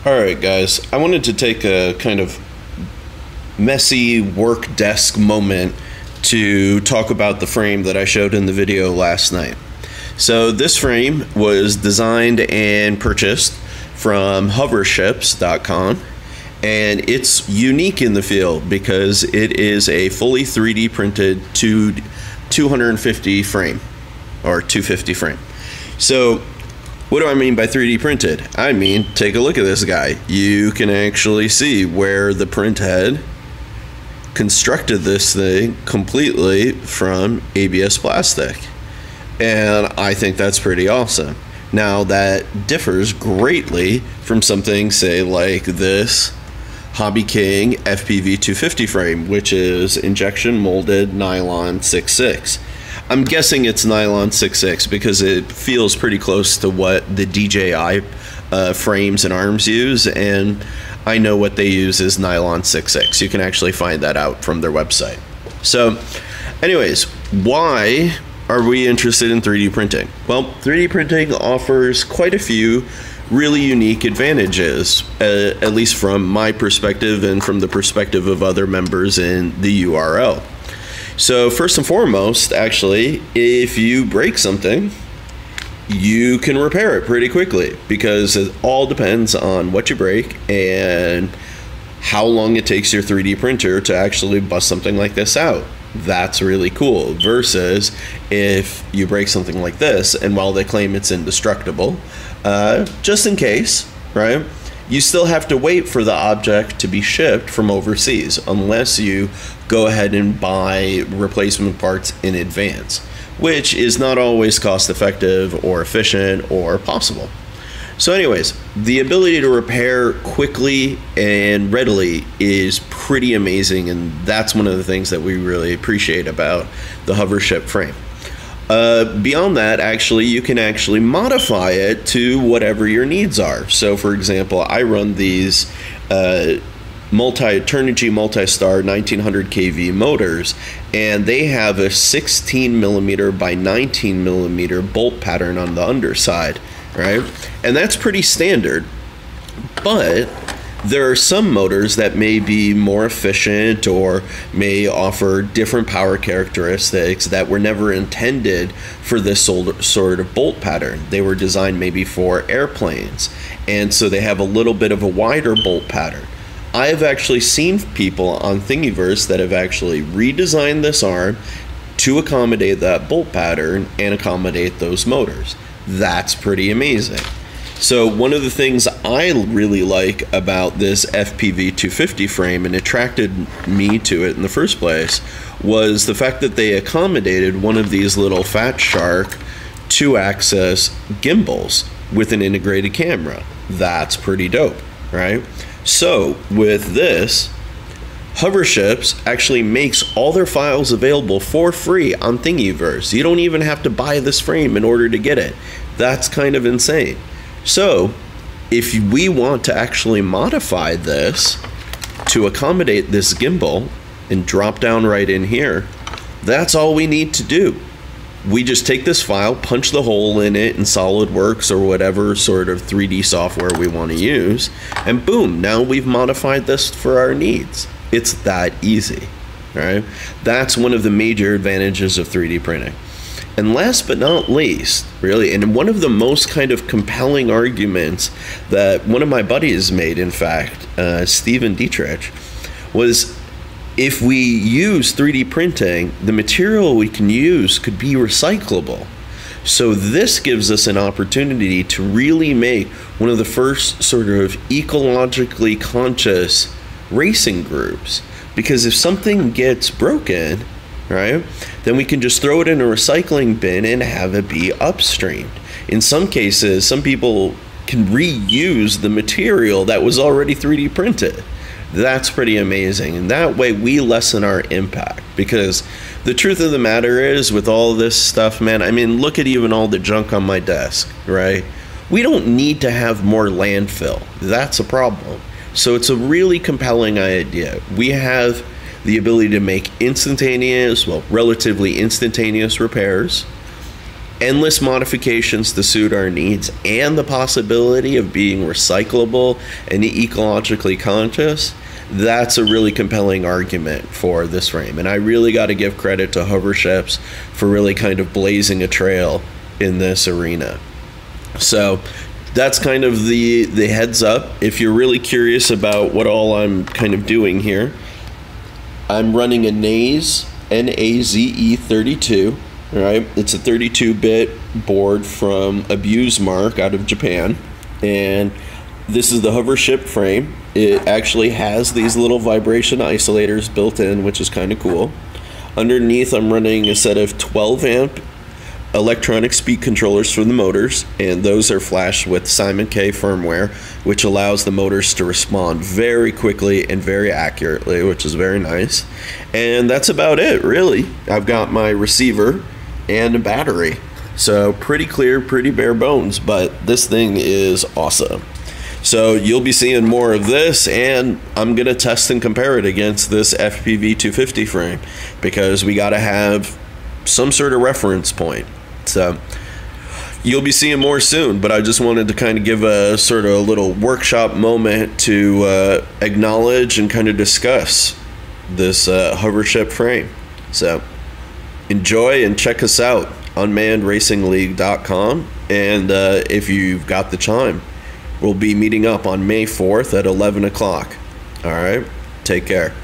Alright guys, I wanted to take a kind of messy work desk moment to talk about the frame that I showed in the video last night. So this frame was designed and purchased from Hoverships.com, and it's unique in the field because it is a fully 3D printed 250 frame, or 250 frame. So what do I mean by 3D printed? I mean, take a look at this guy. You can actually see where the print head constructed this thing completely from ABS plastic. And I think that's pretty awesome. Now, that differs greatly from something, say, like this Hobby King FPV 250 frame, which is injection molded nylon 6.6. I'm guessing it's nylon 6.6 because it feels pretty close to what the DJI frames and arms use, and I know what they use is nylon 6.6. You can actually find that out from their website. So anyways, why are we interested in 3D printing? Well, 3D printing offers quite a few really unique advantages, at least from my perspective and from the perspective of other members in the URL. So first and foremost, actually, if you break something, you can repair it pretty quickly because it all depends on what you break and how long it takes your 3D printer to actually bust something like this out. That's really cool versus if you break something like this, and while they claim it's indestructible, just in case, right? You still have to wait for the object to be shipped from overseas unless you go ahead and buy replacement parts in advance, which is not always cost effective or efficient or possible. So anyways, the ability to repair quickly and readily is pretty amazing, and that's one of the things that we really appreciate about the Hovership frame. Beyond that, actually, you can actually modify it to whatever your needs are. So for example, I run these Turnigy multi-star 1900 kV motors, and they have a 16mm by 19mm bolt pattern on the underside, right? And that's pretty standard, but there are some motors that may be more efficient or may offer different power characteristics that were never intended for this sort of bolt pattern. They were designed maybe for airplanes, and so they have a little bit of a wider bolt pattern. I've actually seen people on Thingiverse that have actually redesigned this arm to accommodate that bolt pattern and accommodate those motors. That's pretty amazing. So one of the things I really like about this FPV 250 frame and attracted me to it in the first place was the fact that they accommodated one of these little Fat Shark 2-axis gimbals with an integrated camera. That's pretty dope, right? So with this, Hoverships actually makes all their files available for free on Thingiverse. You don't even have to buy this frame in order to get it. That's kind of insane. So if we want to actually modify this to accommodate this gimbal and drop down right in here, that's all we need to do. We just take this file, punch the hole in it in SolidWorks or whatever sort of 3D software we want to use, and boom, now we've modified this for our needs. It's that easy, right? That's one of the major advantages of 3D printing. And last but not least, really, and one of the most kind of compelling arguments that one of my buddies made, in fact, Steven Dietrich, was if we use 3D printing, the material we can use could be recyclable. So this gives us an opportunity to really make one of the first sort of ecologically conscious racing groups. Because if something gets broken, right, then we can just throw it in a recycling bin and have it be upstreamed. In some cases, some people can reuse the material that was already 3D printed. That's pretty amazing, and that way we lessen our impact, because the truth of the matter is, with all this stuff, man, I mean, look at even all the junk on my desk, right? We don't need to have more landfill. That's a problem. So it's a really compelling idea. We have the ability to make instantaneous, well, relatively instantaneous repairs, endless modifications to suit our needs and the possibility of being recyclable and ecologically conscious, that's a really compelling argument for this frame. And I really got to give credit to Hoverships for really kind of blazing a trail in this arena. So that's kind of the heads up. If you're really curious about what all I'm kind of doing here, I'm running a Naze NAZE32, right? It's a 32-bit board from AbuseMark out of Japan, and this is the Hovership frame. It actually has these little vibration isolators built in, which is kind of cool. Underneath, I'm running a set of 12 amp electronic speed controllers for the motors, and those are flashed with Simon K firmware, which allows the motors to respond very quickly and very accurately, which is very nice. And that's about it, really. I've got my receiver and a battery, so pretty clear, pretty bare bones, but this thing is awesome. So you'll be seeing more of this, and I'm gonna test and compare it against this FPV 250 frame, because we gotta have some sort of reference point. So you'll be seeing more soon, but I just wanted to kind of give a sort of a little workshop moment to acknowledge and kind of discuss this Hovership frame. So enjoy and check us out, unmannedRacingLeague.com, and if you've got the time, we'll be meeting up on May 4th at 11 o'clock. All right, take care.